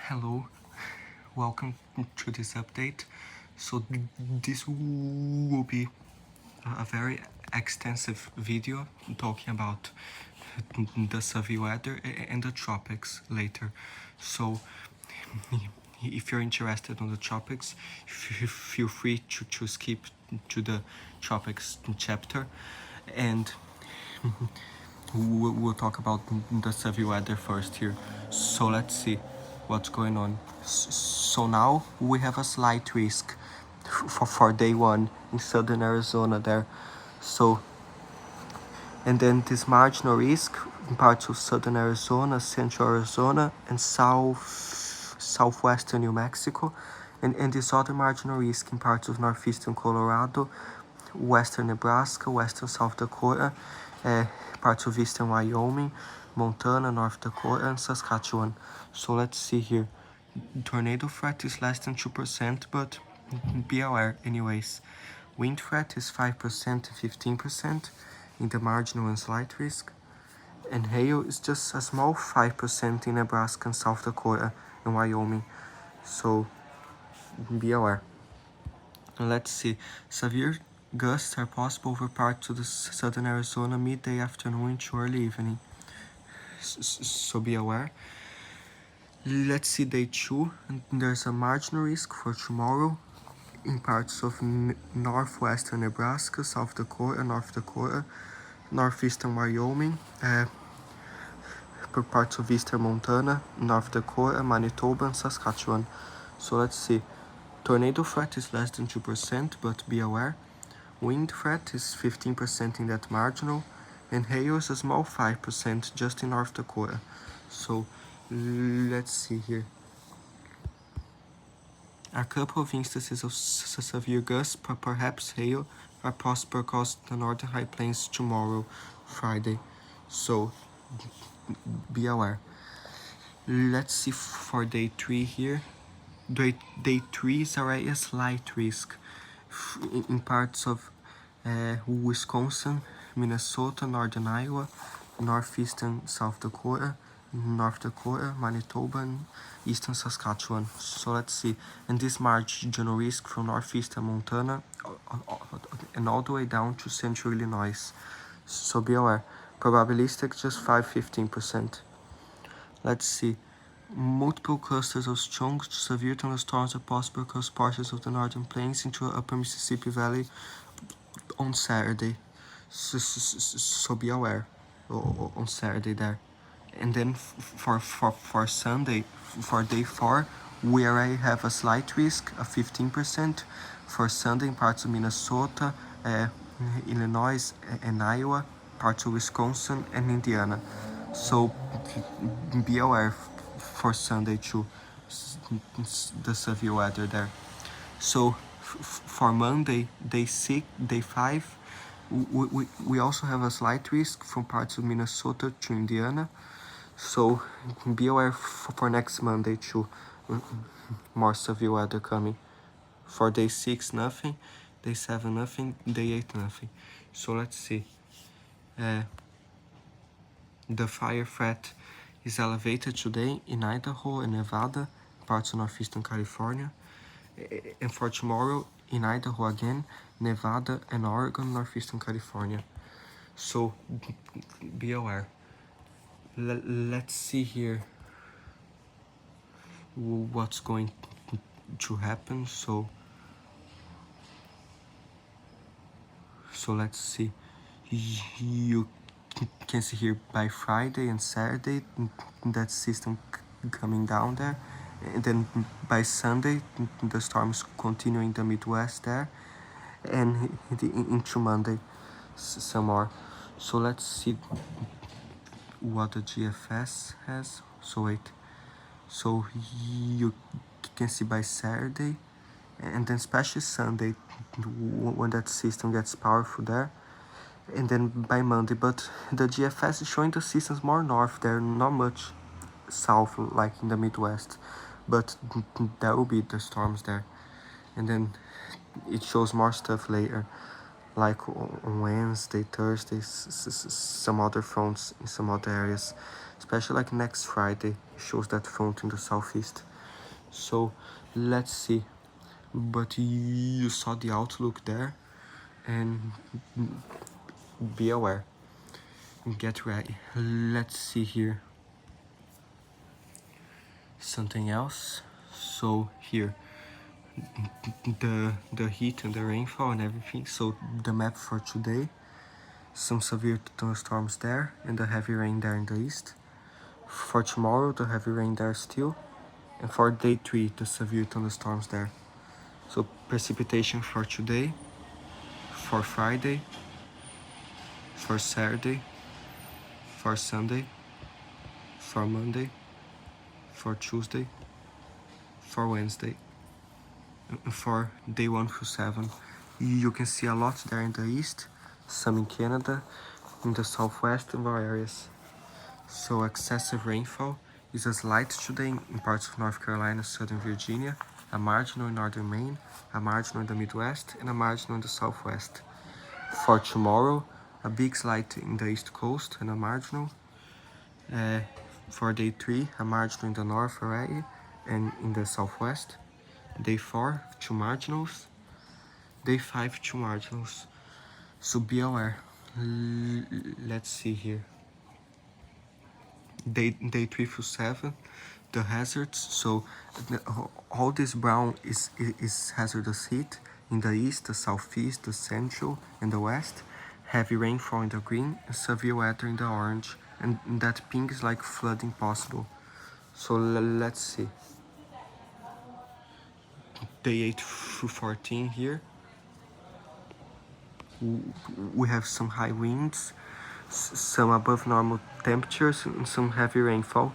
Hello, welcome to this update. So this will be a very extensive video talking about the severe weather and the tropics later. So if you're interested in the tropics, feel free to skip to the tropics chapter, and we'll talk about the severe weather first here. So let's see what's going on. So now we have a slight risk for day one in southern Arizona there. So, and then this marginal risk in parts of southern Arizona, central Arizona, and southwestern New Mexico, and this other marginal risk in parts of northeastern Colorado, western Nebraska, western South Dakota, parts of eastern Wyoming, Montana, North Dakota, and Saskatchewan. So let's see here. Tornado threat is less than 2%, but be aware anyways. Wind threat is 5% and 15% in the marginal and slight risk. And hail is just a small 5% in Nebraska and South Dakota and Wyoming. So be aware. Let's see. Severe gusts are possible over parts of the southern Arizona midday afternoon into early evening. So be aware. Let's see day 2, and there's a marginal risk for tomorrow in parts of northwestern Nebraska, South Dakota, North Dakota, northeastern Wyoming, parts of eastern Montana, North Dakota, Manitoba, and Saskatchewan. So let's see. Tornado threat is less than 2%, but be aware. Wind threat is 15% in that marginal, and hail is a small 5% just in North Dakota. So let's see here. A couple of instances of severe gusts, perhaps hail, are possible across the northern high plains tomorrow, Friday. So be aware. Let's see for day 3 here. Day 3 is already a slight risk in parts of Wisconsin, Minnesota, northern Iowa, northeastern South Dakota, North Dakota, Manitoba, and eastern Saskatchewan. So let's see. And this marginal risk from northeastern Montana and all the way down to central Illinois. So be aware. Probabilistic just 5-15%. Let's see. Multiple clusters of strong to severe thunderstorms are possible across portions of the northern plains into upper Mississippi Valley on Saturday. So be aware on Saturday there. And then for Sunday, for day 4, we already have a slight risk of 15% for Sunday in parts of Minnesota, Illinois, and Iowa, parts of Wisconsin and Indiana. So be aware for Sunday too, the severe weather there. So for Monday, day 5, we also have a slight risk from parts of Minnesota to Indiana. So be aware for next Monday too, more severe weather coming. For day 6, nothing. Day 7, nothing. Day 8, nothing. So let's see. The fire threat is elevated today in Idaho and Nevada, parts of northeastern California. And for tomorrow, in Idaho again, Nevada and Oregon, northeastern California. So be aware. Let's see here what's going to happen. So let's see. You can see here by Friday and Saturday that system coming down there, and then by Sunday the storms continue in the Midwest there, and into Monday some more. So let's see what the GFS has. So wait. So you can see by Saturday, and then especially Sunday when that system gets powerful there, and then by Monday. But the GFS is showing the systems more north there, not much south like in the Midwest, but there will be the storms there. And then it shows more stuff later, like on Wednesday, Thursday, some other fronts in some other areas, especially like next Friday, it shows that front in the southeast. So let's see. But you saw the outlook there, and be aware. Get ready. Let's see here. Something else. So here, the heat and the rainfall and everything. So the map for today. Some severe thunderstorms there, and the heavy rain there in the east. For tomorrow, the heavy rain there still. And for day 3, the severe thunderstorms there. So precipitation for today, for Friday, for Saturday, for Sunday, for Monday, for Tuesday, for Wednesday, and for day 1 through 7. You can see a lot there in the east, some in Canada, in the southwest of our areas. So excessive rainfall is a slight today in parts of North Carolina, southern Virginia, a marginal in northern Maine, a marginal in the Midwest, and a marginal in the Southwest. For tomorrow, a big slight in the East Coast and a marginal. For day 3, a marginal in the North already and in the Southwest. Day 4, 2 marginals. Day 5, 2 marginals. So be aware. Let's see here. Day 3 through 7, the hazards. So all this brown is hazardous heat in the east, the southeast, the central, and the west. Heavy rainfall in the green, and severe weather in the orange, and that pink is like flooding possible. So let's see. Day 8 through 14 here. We have some high winds, some above normal temperatures, and some heavy rainfall,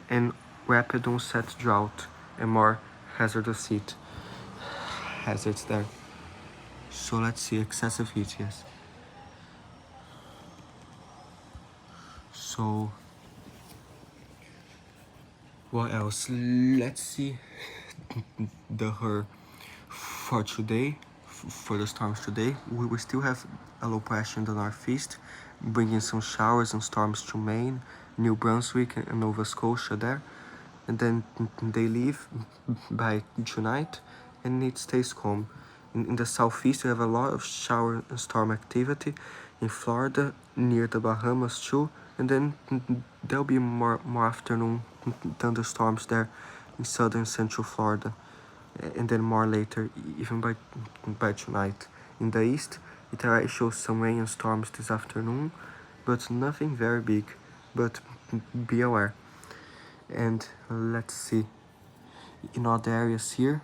and rapid onset drought, and more hazardous heat. Hazards there. So let's see, excessive heat, yes. So, what else? Let's see the her for today, for the storms today. We will still have a low pressure in the northeast, bringing some showers and storms to Maine, New Brunswick, and Nova Scotia there. And then they leave by tonight, and it stays calm. In the southeast, we have a lot of shower and storm activity. In Florida, near the Bahamas too, and then there'll be more afternoon thunderstorms there in southern central Florida, and then more later, even by tonight. In the east, it already shows some rain and storms this afternoon, but nothing very big. But be aware. And let's see, in other areas here,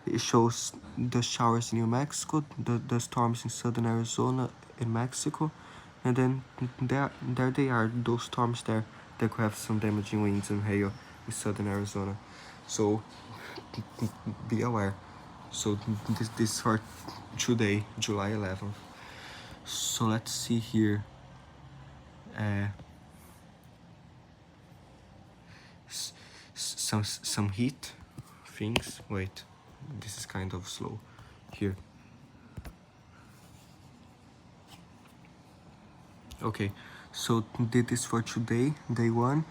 it shows the showers in New Mexico, the storms in southern Arizona and Mexico, and then there they are, those storms there that could have some damaging winds and hail in southern Arizona. So be aware. So this for today, July 11th. So let's see here. Some heat things. Wait, this is kind of slow here. Okay, so did this for today, day 1.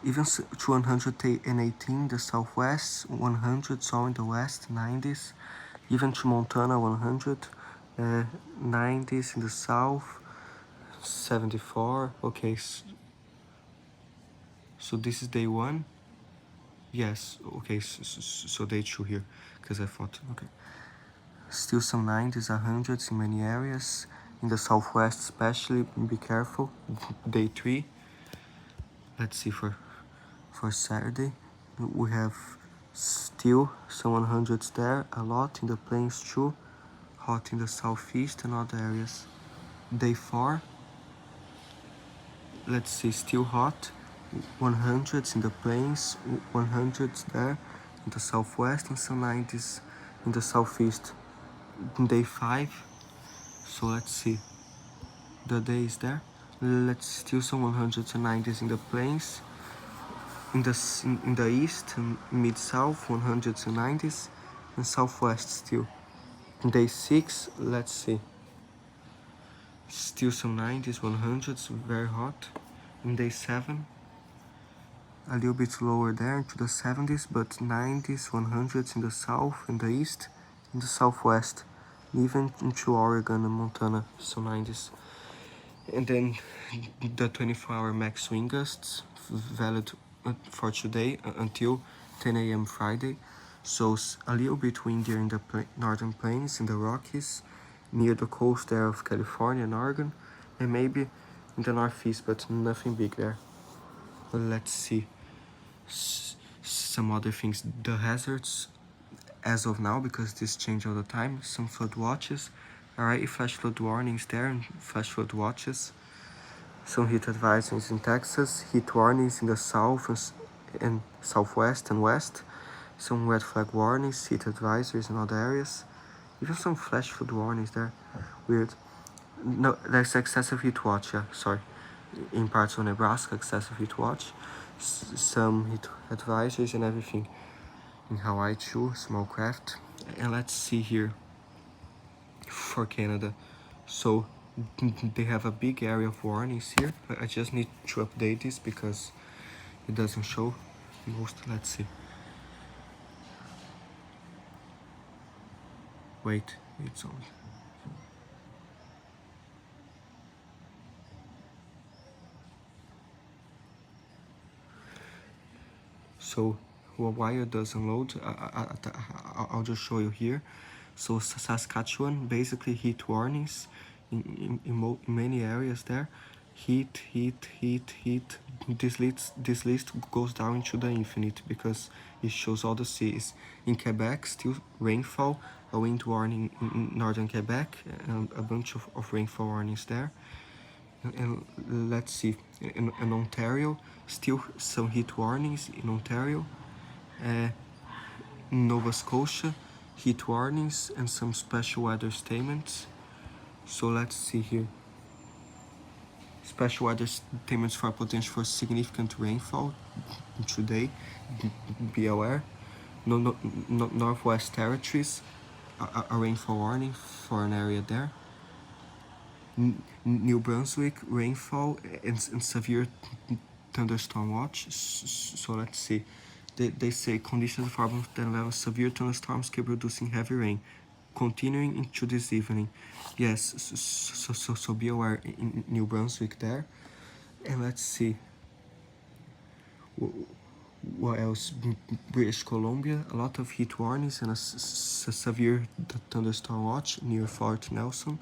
Even to 118, the southwest, 100 all in the west, 90s. Even to Montana, 100, 90s in the south, 74. Okay, so this is day 1. Yes, okay, so day 2 here, because I thought, okay. Still some 90s, 100s in many areas. In the southwest especially, be careful. Day 3. Let's see for Saturday. We have still some 100s there, a lot in the plains too. Hot in the southeast and other areas. Day 4. Let's see, still hot. 100s in the plains, 100s there in the southwest, and some 90s in the southeast. Day 5. So let's see, the day is there. Let's still some 100s and 90s in the plains, in the east and mid-south, 100s and 90s, and southwest still. Day 6, let's see, still some 90s, 100s, very hot. In day 7, a little bit lower there into the 70s, but 90s, 100s in the south, in the east, in the southwest, even into Oregon and Montana, so 90s. And then the 24-hour max swing gusts, valid for today until 10 a.m. Friday. So a little bit windier in the northern plains, in the Rockies, near the coast there of California and Oregon, and maybe in the northeast, but nothing big there. But let's see some other things. The hazards as of now, because this change all the time, some flood watches. Alright, flash flood warnings there and flash flood watches. Some heat advisories in Texas, heat warnings in the south and southwest and west. Some red flag warnings, heat advisories in other areas. Even some flash flood warnings there. Weird. No, there's excessive heat watch, yeah, sorry. In parts of Nebraska, excessive heat watch. Some heat advisories and everything. In Hawaii too, small craft. And let's see here for Canada. So they have a big area of warnings here. I just need to update this because it doesn't show most. Let's see. Wait, it's on. So while it doesn't load, I'll just show you here. So Saskatchewan, basically heat warnings in many areas there. Heat. This list goes down into the infinite because it shows all the cities. In Quebec, still rainfall, a wind warning in northern Quebec, and a bunch of rainfall warnings there. And let's see, in Ontario, still some heat warnings in Ontario. Nova Scotia, heat warnings and some special weather statements. So let's see here. Special weather statements for potential for significant rainfall today. Be aware. Northwest Territories, a rainfall warning for an area there. New Brunswick, rainfall and severe thunderstorm watch. So let's see. They say conditions for then level severe thunderstorms keep producing heavy rain, continuing into this evening. Yes, so be aware in New Brunswick there. And let's see. What else? British Columbia, a lot of heat warnings and a severe thunderstorm watch near Fort Nelson.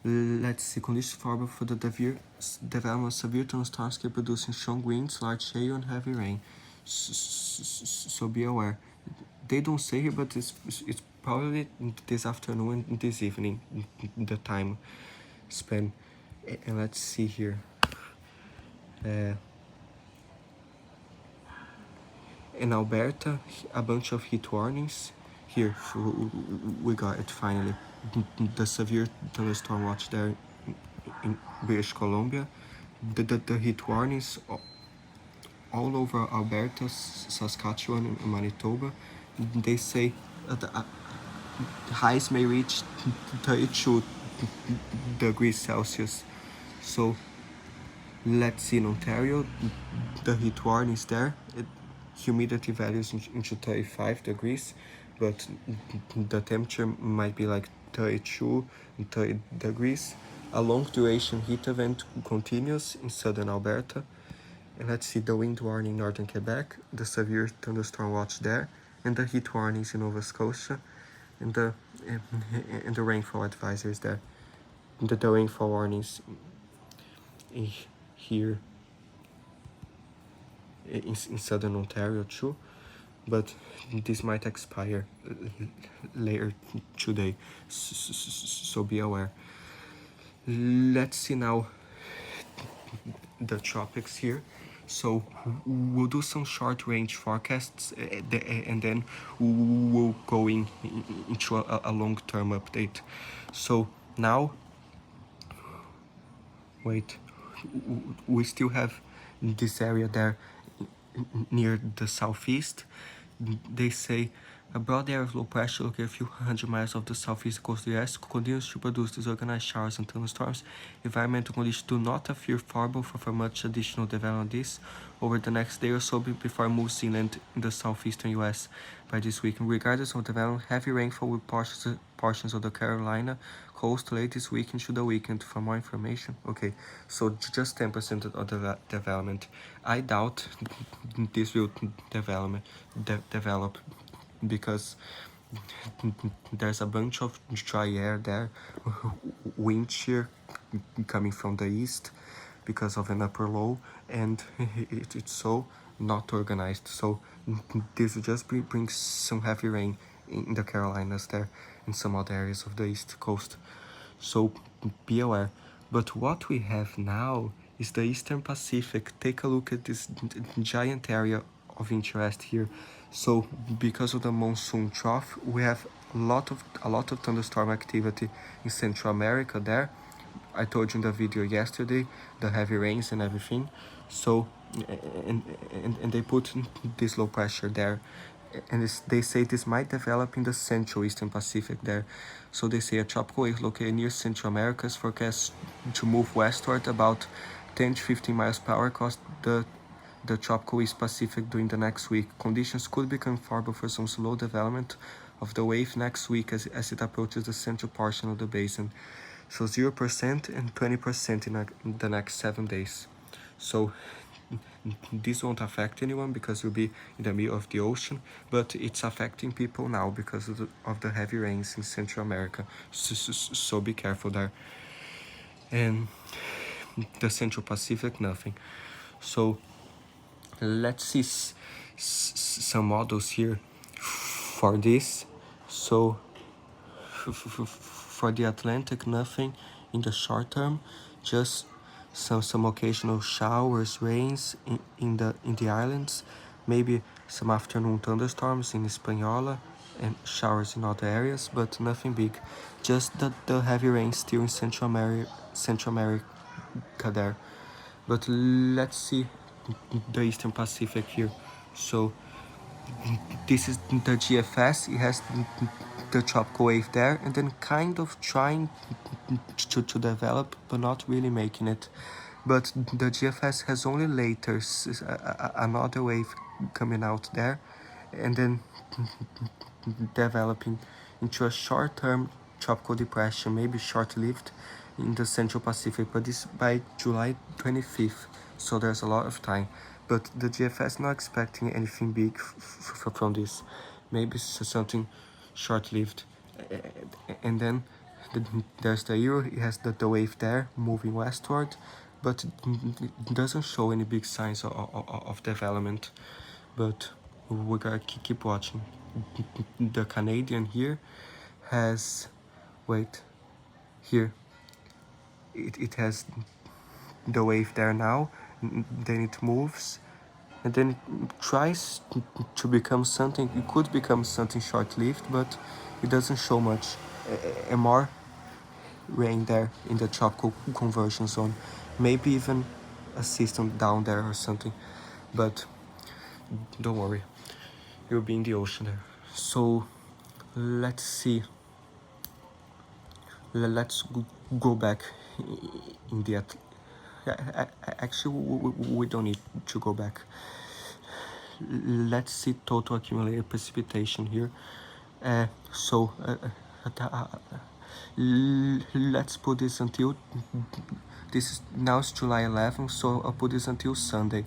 Let's see, conditions favorable for the development of severe thunderstorms keep producing strong winds, large hail, and heavy rain. So be aware. They don't say here, but it's probably this afternoon and this evening, the time span. And let's see here. In Alberta, a bunch of heat warnings. Here, we got it finally. The severe thunderstorm watch there in British Columbia. The heat warnings all over Alberta, Saskatchewan, and Manitoba. They say the highs may reach 32 degrees Celsius. So let's see in Ontario, the heat warning is there. Humidity values into 35 degrees, but the temperature might be like 32 and 30 degrees. A long duration heat event continues in southern Alberta. And let's see the wind warning in northern Quebec, the severe thunderstorm watch there, and the heat warnings in Nova Scotia, and the rainfall advisories there. And the rainfall warnings here in southern Ontario too, but this might expire later today, so be aware. Let's see now the tropics here. So we'll do some short range forecasts and then we'll go into a long-term update. So now, wait, we still have this area there near the southeast. They say A broad area of low pressure located a few hundred miles off the southeast coast of the US continues to produce disorganized showers and thunderstorms. Environmental conditions do not appear favorable for much additional development of this over the next day or so before it moves inland in the southeastern US by this weekend. Regardless of development, heavy rainfall will portions of the Carolina coast late this week into the weekend. For more information, okay, so just 10% of the development. I doubt this will develop because there's a bunch of dry air there, wind shear coming from the east because of an upper low, and it's so not organized. So this will just bring some heavy rain in the Carolinas there and some other areas of the east coast. So be aware. But what we have now is the Eastern Pacific. Take a look at this giant area of interest here. So because of the monsoon trough, we have a lot of thunderstorm activity in Central America there. I told you in the video yesterday, the heavy rains and everything. So and they put this low pressure there, and they say this might develop in the Central Eastern Pacific there. So they say a tropical wave located near Central America is forecast to move westward about 10 to 15 miles per hour across the tropical East Pacific during the next week. Conditions could become favorable for some slow development of the wave next week as it approaches the central portion of the basin. So 0% and 20% in the next 7 days. So this won't affect anyone because you'll be in the middle of the ocean, but it's affecting people now because of the heavy rains in Central America. So be careful there. And the Central Pacific, nothing. So let's see some models here for this. So for the Atlantic, nothing in the short term, just some occasional showers, rains in the islands, maybe some afternoon thunderstorms in Hispaniola and showers in other areas, but nothing big. Just the heavy rain still in Central America there. But let's see the Eastern Pacific here. So this is the GFS. It has the tropical wave there, and then kind of trying to develop, but not really making it. But the GFS has only later another wave coming out there, and then developing into a short-term tropical depression, maybe short-lived, in the Central Pacific, but this by July 25th, so there's a lot of time. But the GFS not expecting anything big from this, maybe something short-lived. And then there's the Euro, it has the wave there moving westward, but it doesn't show any big signs of development. But we gotta keep watching. The Canadian here has, wait, here, it has the wave there now, then it moves, and then it tries to become something. It could become something short-lived, but it doesn't show much. And more rain there in the tropical conversion zone, maybe even a system down there or something, but don't worry, you'll be in the ocean there. So let's see, let's go back in the actually we don't need to go back. Let's see total accumulated precipitation here. So let's put this until this is now it's July 11th, so I'll put this until Sunday,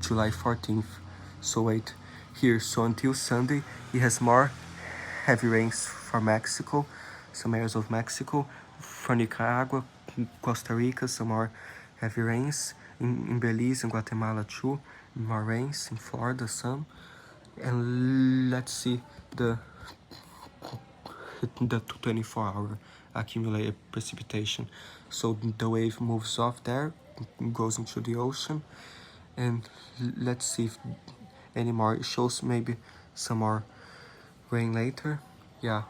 July 14th. So wait here, so until Sunday it has more heavy rains for Mexico, some areas of Mexico, for Nicaragua, Costa Rica, some more heavy rains, in Belize and Guatemala too, more rains, in Florida some. And let's see the 24-hour accumulated precipitation. So the wave moves off there, goes into the ocean, and let's see if any more. It shows maybe some more rain later, yeah.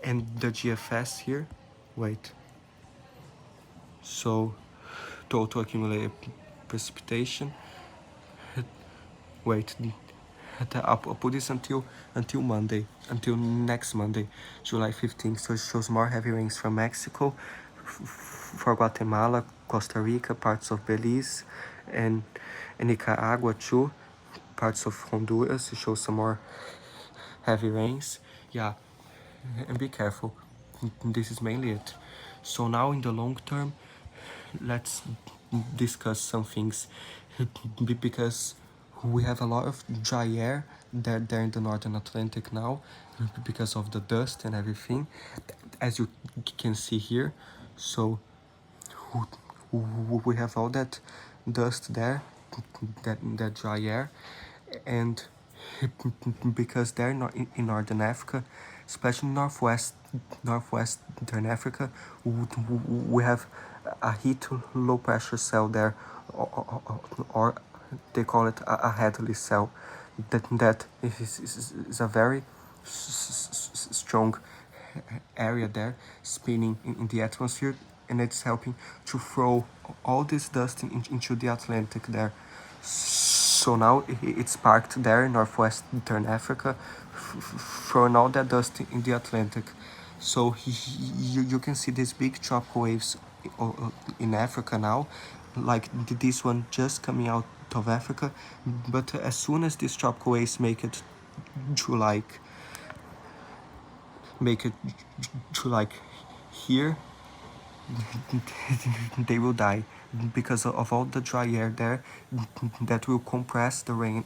And the GFS here, wait, so total accumulated precipitation, wait, I'll put this until Monday, until next Monday, July 15th. So it shows more heavy rains from Mexico, for Guatemala, Costa Rica, parts of Belize, and Nicaragua too, parts of Honduras. It shows some more heavy rains. Yeah, and be careful. This is mainly it. So now in the long term, let's discuss some things, because we have a lot of dry air there in the northern Atlantic now, because of the dust and everything, as you can see here. So we have all that dust there, that dry air, and because they're in northern Africa, especially northwestern Africa, we have a heat low pressure cell there, or they call it a Hadley cell, that is a very strong area there, spinning in the atmosphere, and it's helping to throw all this dust into the Atlantic there. So now it's parked there in northwestern Africa, throwing all that dust in the Atlantic. So you can see these big tropical waves in Africa now, like this one just coming out of Africa. But as soon as these tropical waves make it to here, they will die, because of all the dry air there that will compress the rain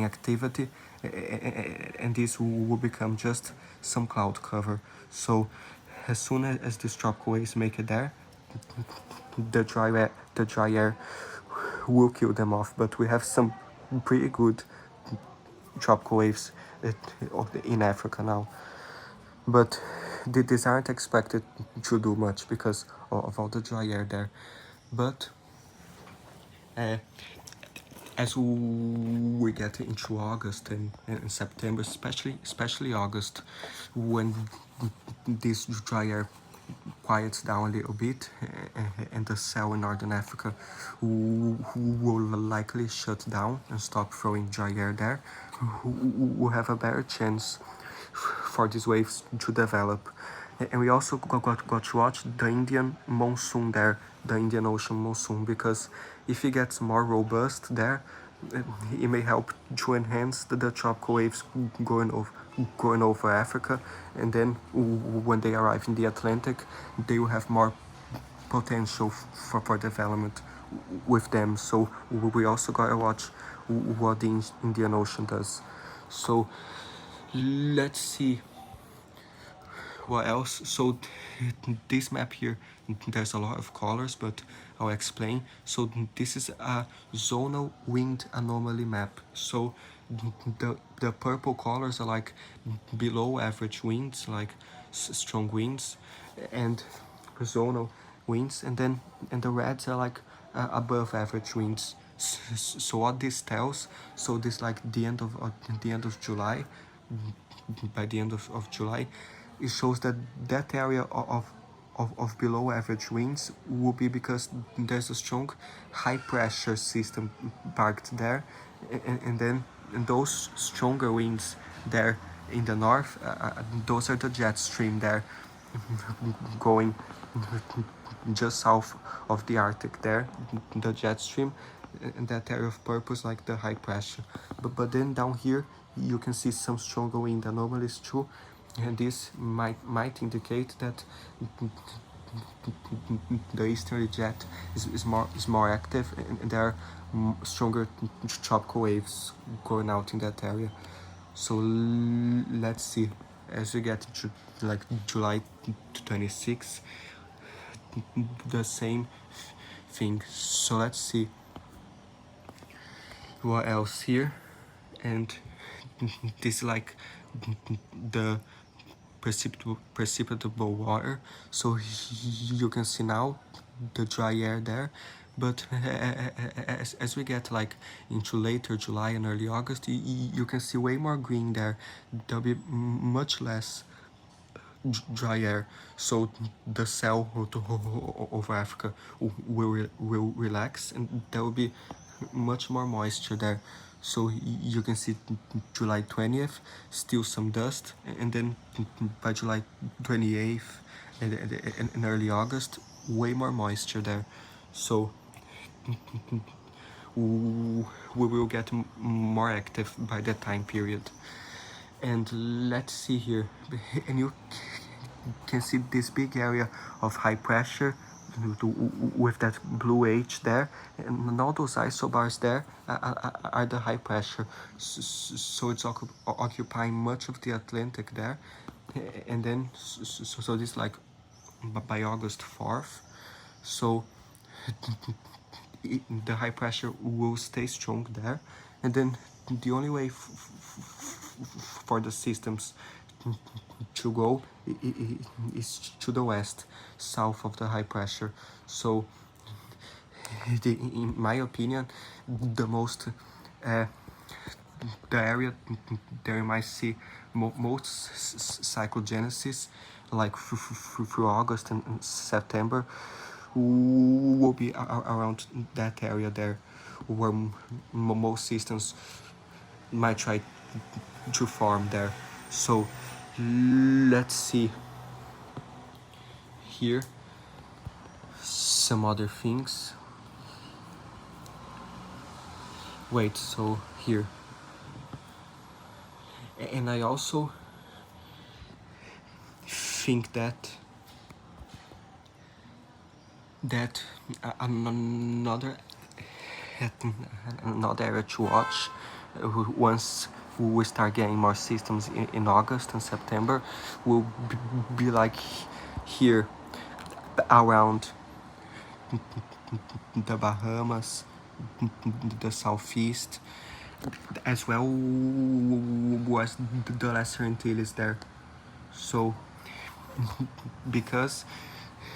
activity, and this will become just some cloud cover. So as soon as these tropical waves make it there, the dry air will kill them off. But we have some pretty good tropical waves in Africa now, but these aren't expected to do much because of all the dry air there. But as we get into August and September, especially August, when this dry air quiets down a little bit, and the cell in northern Africa will likely shut down and stop throwing dry air there, we'll have a better chance for these waves to develop. And we also got to watch the Indian monsoon there, the Indian Ocean monsoon, because if it gets more robust there, it may help to enhance the tropical waves going over Africa, and then when they arrive in the Atlantic, they will have more potential for development with them. So we also gotta watch what the Indian Ocean does. So let's see what else. So this map here, there's a lot of colors, but I'll explain. So this is a zonal wind anomaly map. So the purple colors are like below average winds, like strong winds, and zonal winds, and the reds are like above average winds. So what this tells, so this like the end of July, by the end of July, it shows that area of below average winds will be because there's a strong high pressure system parked there, and then those stronger winds there in the north, those are the jet stream there going just south of the Arctic there, the jet stream, and that area of purple is like the high pressure. But then down here you can see some stronger wind anomalies too, and this might indicate that the easterly jet is more active, and there are stronger tropical waves going out in that area. So let's see, as we get to like July 26, the same thing. So let's see what else here. And this is like the precipitable water. So you can see now the dry air there, but as we get like into later July and early August, you can see way more green there. There'll be much less dry air, so the cell over Africa will relax, and there will be much more moisture there. So you can see July 20th, still some dust, and then by July 28th and early August, way more moisture there. So we will get more active by that time period. And let's see here, and you can see this big area of high pressure with that blue H there, and all those isobars there are the high pressure. So it's occupying much of the Atlantic there, and then so this like by August 4th. So the high pressure will stay strong there, and then the only way for the systems to go is to the west, south of the high pressure. So in my opinion, the most the area there you might see most cyclogenesis, like through August and September, will be around that area there, where most systems might try to form there. So let's see here some other things. Wait, so here, and I also think that another area to watch once we start getting more systems in August and September will be like here around the Bahamas, the southeast, as well as the Lesser Antilles there. So because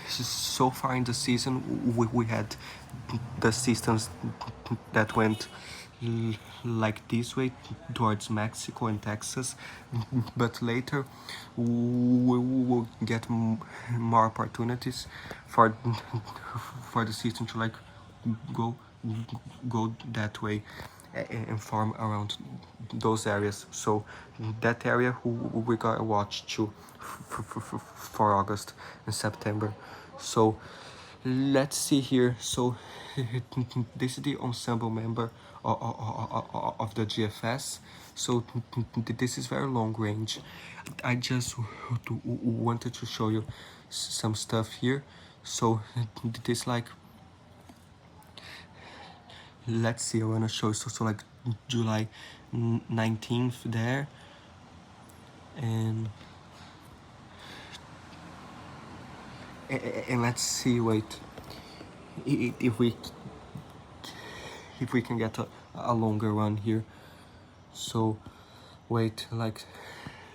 so far in the season we had the systems that went like this way towards Mexico and Texas, but later we will get more opportunities for the system to like go that way and form around those areas. So that area we gotta watch too for August and September. So let's see here. So this is the ensemble member of the GFS. So this is very long range. I just wanted to show you some stuff here. So this like, let's see, I want to show you so like July 19th there, and let's see, wait, if we can get a longer one here. So wait, like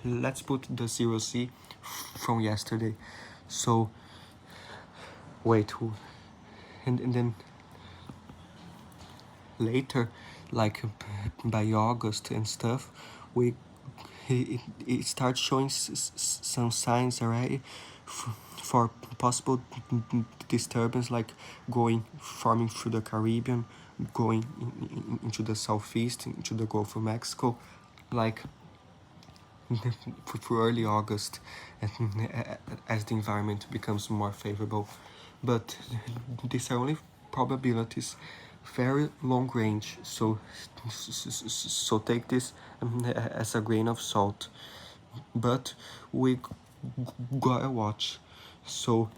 let's put the 0C from yesterday. So wait, and then later, like by August and stuff, it starts showing some signs already for possible disturbance, like forming through the Caribbean, going into the southeast, into the Gulf of Mexico, like for early August, as the environment becomes more favorable. But these are only probabilities, very long range, so take this as a grain of salt, but we gotta watch. So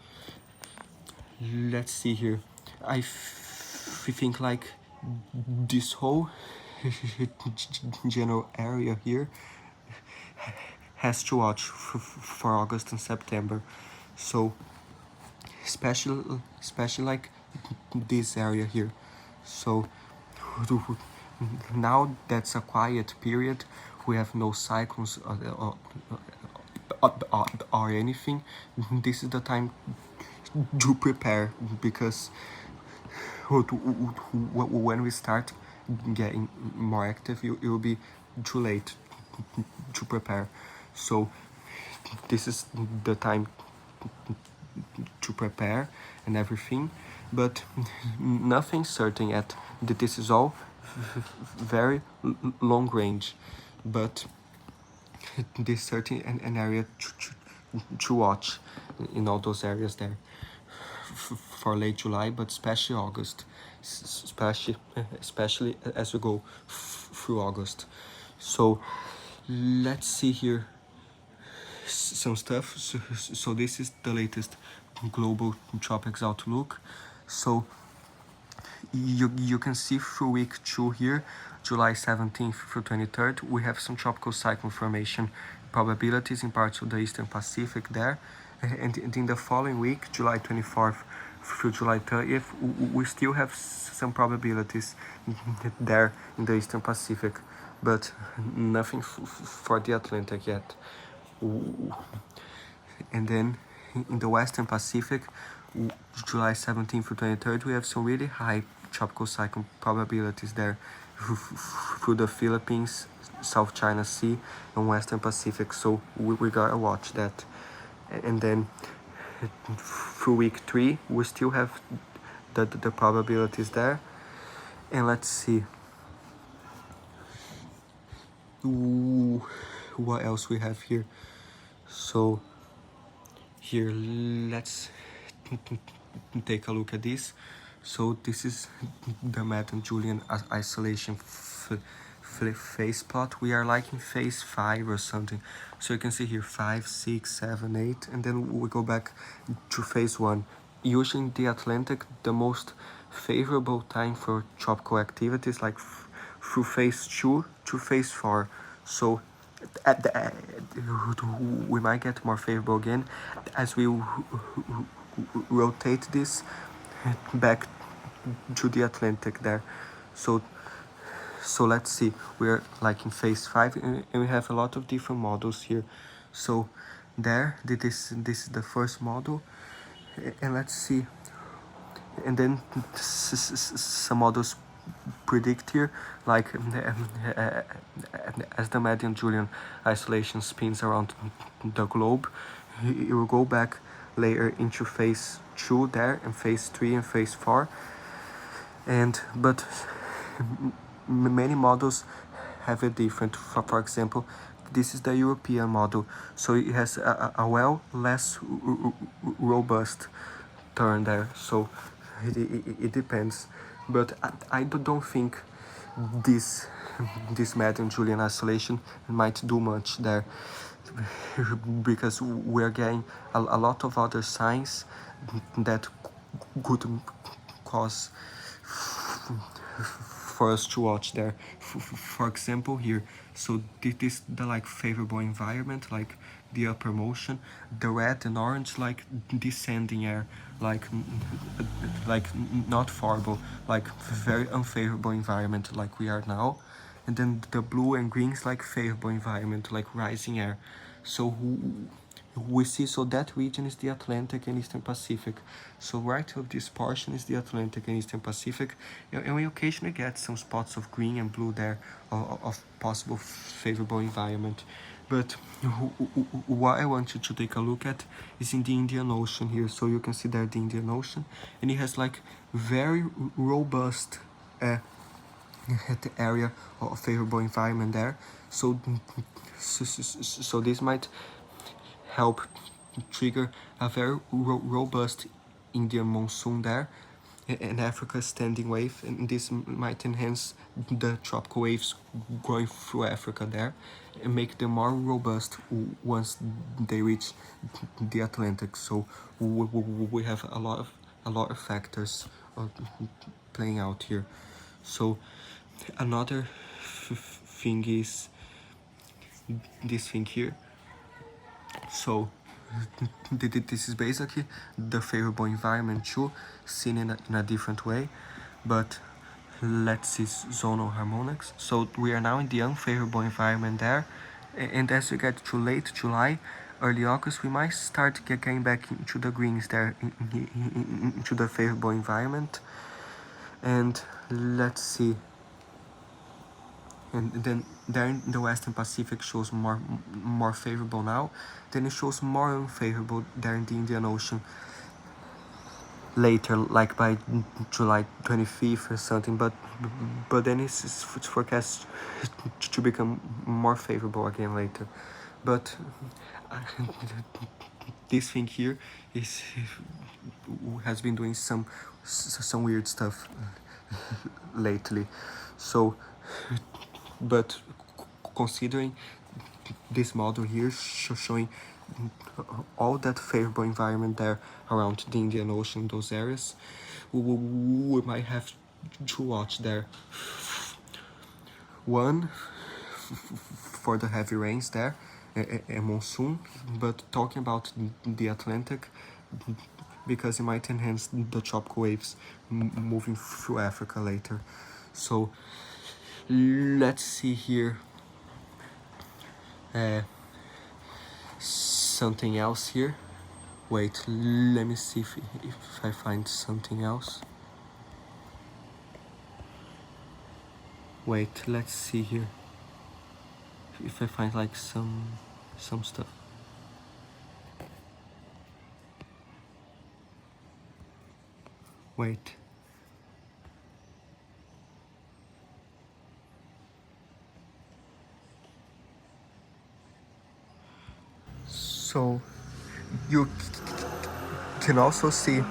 let's see here, I think like this whole general area here has to watch for August and September. So especially like this area here. So now that's a quiet period, we have no cyclones or anything. This is the time to prepare, because when we start getting more active, it will be too late to prepare. So this is the time to prepare and everything, but nothing certain yet. This is all very long range, but this certain an area to watch in all those areas there for late July, but especially August, especially as we go through August. So let's see here some stuff. So this is the latest global tropics outlook. So you can see through week 2 here, July 17th through 23rd, we have some tropical cyclone formation probabilities in parts of the Eastern Pacific there. And in the following week, July 24th through July 30th, we still have some probabilities there in the Eastern Pacific, but nothing for the Atlantic yet. And then in the Western Pacific, July 17th through 23rd, we have some really high tropical cyclone probabilities there through the Philippines, South China Sea, and Western Pacific. So we gotta watch that. And then through week 3, we still have the probabilities there. And let's see what else we have here. So here, let's take a look at this. So this is the Madden Julian isolation phase plot. We are like in phase 5 or something. So you can see here 5, 6, 7, 8, and then we go back to phase 1. Usually in the Atlantic, the most favorable time for tropical activities, like through phase 2 to phase 4. So we might get more favorable again as we rotate this back to the Atlantic there. So let's see, we're like in phase 5 and we have a lot of different models here. So there, this is the first model, and let's see, and then some models predict here, like as the Median Julian isolation spins around the globe, it will go back later into phase 2 there, and phase 3 and phase 4. But many models have a different. For example, this is the European model, so it has a less robust turn there. So it depends, but I don't think this Madden Julian isolation might do much there, because we're getting a lot of other signs that could cause for us to watch there. For example here, so this is the like favorable environment, like the upper motion, the red and orange like descending air, like not favorable, like very unfavorable environment like we are now, and then the blue and greens like favorable environment, like rising air. So we see, so that region is the Atlantic and Eastern Pacific. So right of this portion is the Atlantic and Eastern Pacific, and we occasionally get some spots of green and blue there of possible favorable environment. But what I want you to take a look at is in the Indian Ocean here. So you can see there the Indian Ocean, and it has like very robust the area of favorable environment there. So this might help trigger a very robust Indian monsoon there, and Africa standing wave, and this might enhance the tropical waves going through Africa there and make them more robust once they reach the Atlantic. So we have a lot of factors playing out here. So another thing is this thing here. So this is basically the favorable environment too, seen in a different way. But let's see zonal harmonics. So we are now in the unfavorable environment there, and as we get to late July, early August, we might start getting back into the greens there, into the favorable environment. And let's see, and then there in the Western Pacific shows more favorable now, then it shows more unfavorable there in the Indian Ocean. later, like by July 25th or something, but then it's forecast to become more favorable again later. But this thing here is has been doing some weird stuff lately. So, but considering this model here showing all that favorable environment there around the Indian Ocean, those areas, we might have to watch there. One, for the heavy rains there, a monsoon, but talking about the Atlantic, because it might enhance the tropical waves moving through Africa later. So let's see here. Something else here. Wait, let me see if I find something else. Wait, let's see here. If I find like some stuff. Wait. So you can also see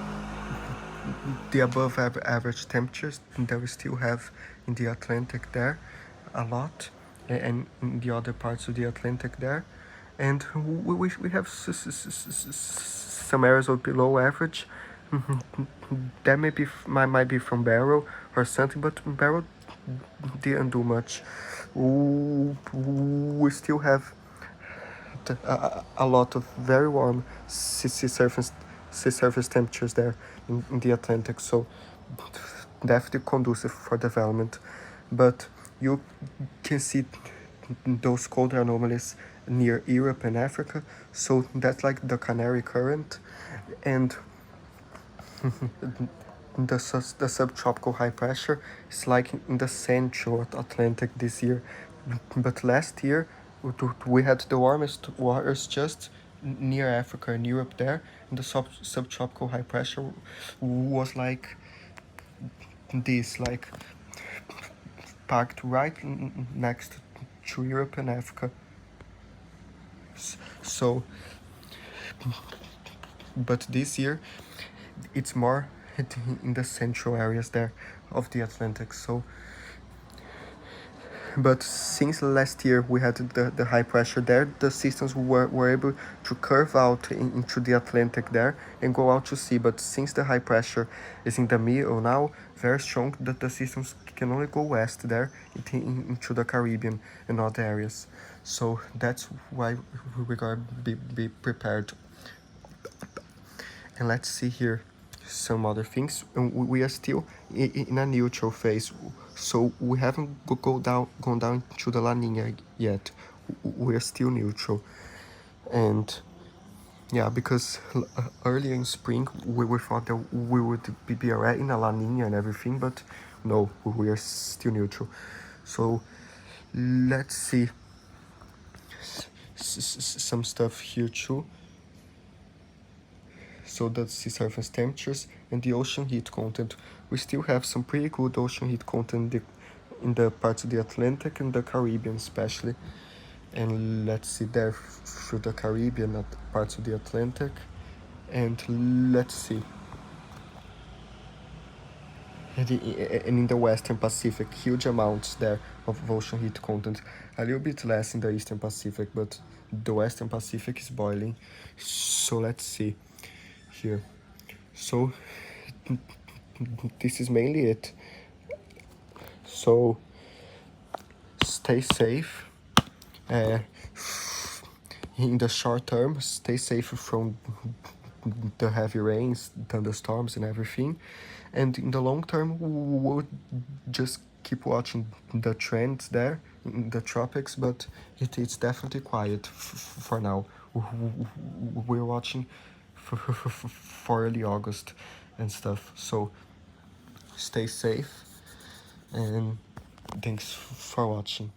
the above average temperatures that we still have in the Atlantic there a lot, and in the other parts of the Atlantic there, and we have some areas of below average. That might be from Barrow or something, but Barrow didn't do much. We still have a lot of very warm sea surface temperatures there in the Atlantic, so definitely conducive for development. But you can see those colder anomalies near Europe and Africa, so that's like the Canary Current, and the subtropical high pressure is like in the central Atlantic this year. But last year we had the warmest waters just near Africa and Europe there, and the subtropical high pressure was like this, like packed right next to Europe and Africa. So, but this year it's more in the central areas there of the Atlantic. So, but since last year we had the high pressure there, the systems were able to curve out into the Atlantic there and go out to sea. But since the high pressure is in the middle now, very strong, that the systems can only go west there into the Caribbean and other areas. So that's why we gotta be prepared. And let's see here some other things. We are still in a neutral phase, so we haven't gone down to the La Nina yet. We are still neutral, and yeah, because earlier in spring we thought that we would be alright in a La Nina and everything, but no, we are still neutral. So let's see some stuff here too. So the sea surface temperatures and the ocean heat content. We still have some pretty good ocean heat content in the parts of the Atlantic and the Caribbean especially. And let's see there through the Caribbean parts of the Atlantic. And let's see. And in the Western Pacific, huge amounts there of ocean heat content. A little bit less in the Eastern Pacific, but the Western Pacific is boiling. So let's see here. So this is mainly it. So stay safe. In the short term, stay safe from the heavy rains, thunderstorms and everything. And in the long term, we'll just keep watching the trends there in the tropics, but it's definitely quiet for now. We're watching for early August and stuff. So stay safe, and thanks for watching.